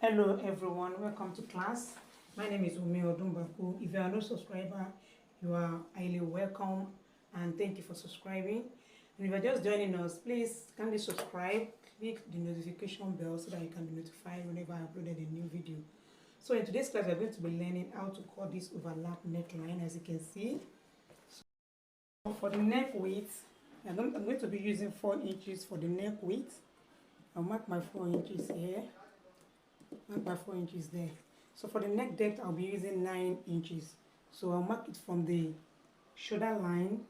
Hello everyone, welcome to class. My name is Umi Odumbaku. If you are no subscriber, you are highly welcome and thank you for subscribing. And if you are just joining us, please kindly subscribe, click the notification bell so that you can be notified whenever I uploaded a new video. So in today's class, we are going to be learning how to cut this overlap neckline, as you can see. So for the neck width, I'm going to be using 4 inches for the neck width. I'll mark my 4 inches here. Mark my 4 inches there. So for the neck depth, I'll be using 9 inches. So I'll mark it from the shoulder line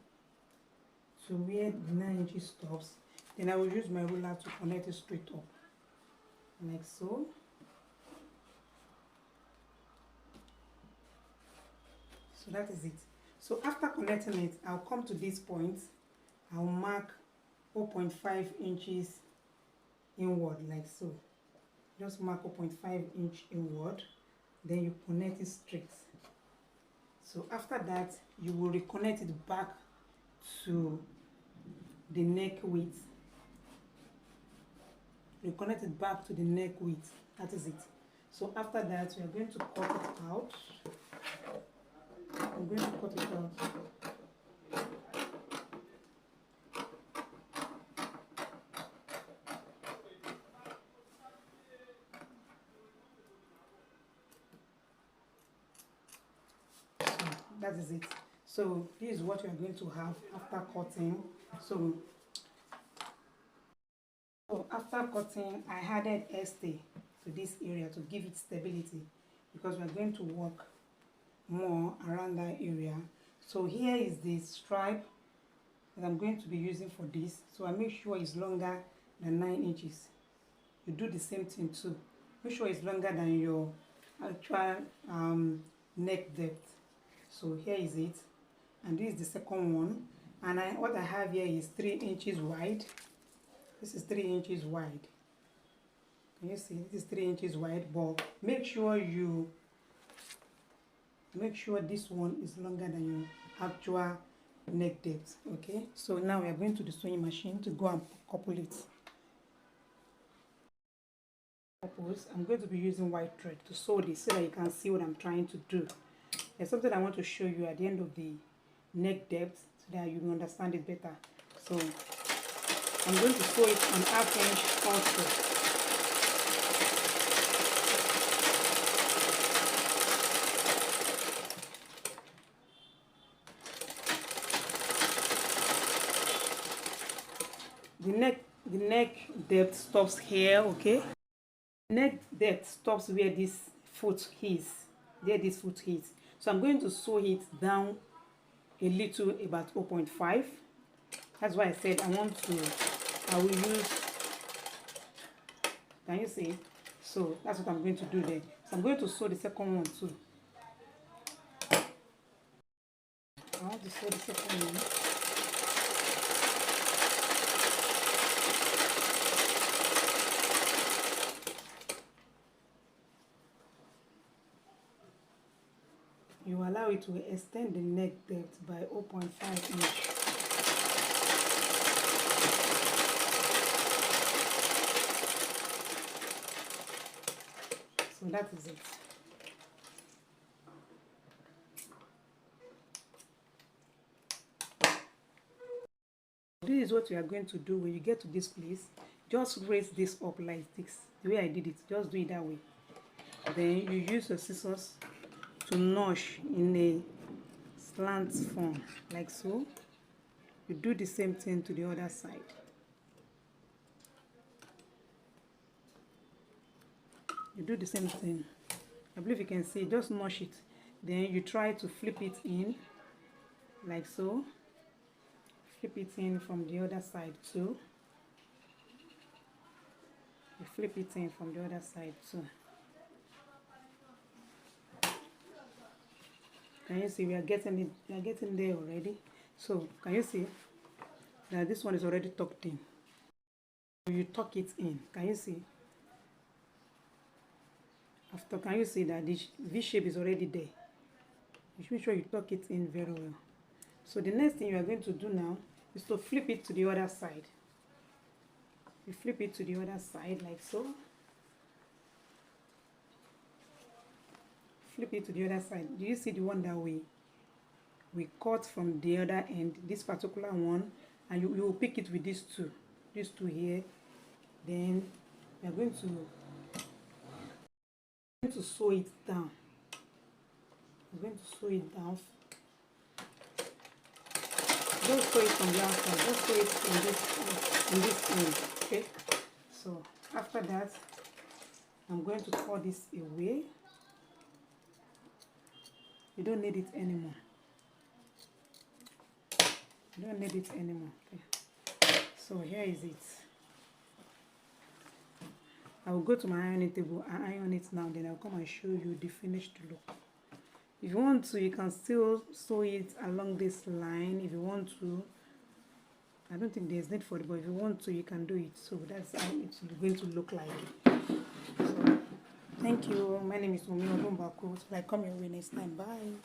to where the 9 inches stops. Then I will use my ruler to connect it straight up, like so. So that is it. So after connecting it, I'll come to this point. I'll mark 0.5 inches inward, like so. Just mark 0.5 inch inward, then you connect it straight. So after that, you will reconnect it back to the neck width. Reconnect it back to the neck width. That is it. So after that, we are going to cut it out. I'm going to cut it out. That is it. So this is what you are going to have after cutting. So after cutting, I added stay to this area to give it stability, because we are going to work more around that area. So here is the stripe that I'm going to be using for this. So I make sure it's longer than 9 inches. You do the same thing too. Make sure it's longer than your actual neck depth. So here is it, and this is the second one. And what I have here is 3 inches wide. This is 3 inches wide. Can you see? This is 3 inches wide, but make sure this one is longer than your actual neck depth. Okay, so now we are going to the sewing machine to go and couple it. I'm going to be using white thread to sew this so that you can see what I'm trying to do. There's something I want to show you at the end of the neck depth so that you will understand it better. So I'm going to sew it on 1/2 inch also. The neck depth stops here, okay? Neck depth stops where this foot is. There this foot is. So I'm going to sew it down a little, about 0.5. That's why I said I will use, can you see? So that's what I'm going to do there. So I'm going to sew the second one too. I want to sew the second one. You allow it to extend the neck depth by 0.5 inch. So that is it. This is what you are going to do when you get to this place. Just raise this up like this. The way I did it, just do it that way. Then you use your scissors to notch in a slant form, like so. You do the same thing to the other side. You do the same thing. I believe you can see, just notch it. Then you try to flip it in, like so. Flip it in from the other side too. You flip it in from the other side too. Can you see we are getting it? We are getting there already. So can you see that this one is already tucked in? You tuck it in. Can you see? After, can you see that the V shape is already there? You should make sure you tuck it in very well. So the next thing you are going to do now is to flip it to the other side. You flip it to the other side like so. flip it to the other side. Do you see the one that we cut from the other end, this particular one, and you will pick it with these two here. Then we are going to sew it down. We're going to sew it down. Don't sew it from the outside, just sew it from this end. Okay, so after that I'm going to cut this away. You don't need it anymore. You don't need it anymore. Okay, so here is it. I will go to my ironing table and iron it now, then I'll come and show you the finished look. If you want to, you can still sew it along this line. If you want to, I don't think there's need for it, but if you want to, you can do it. So that's how it's going to look like. So thank you. My name is Omi Odumbaku. So I come your way next time. Bye.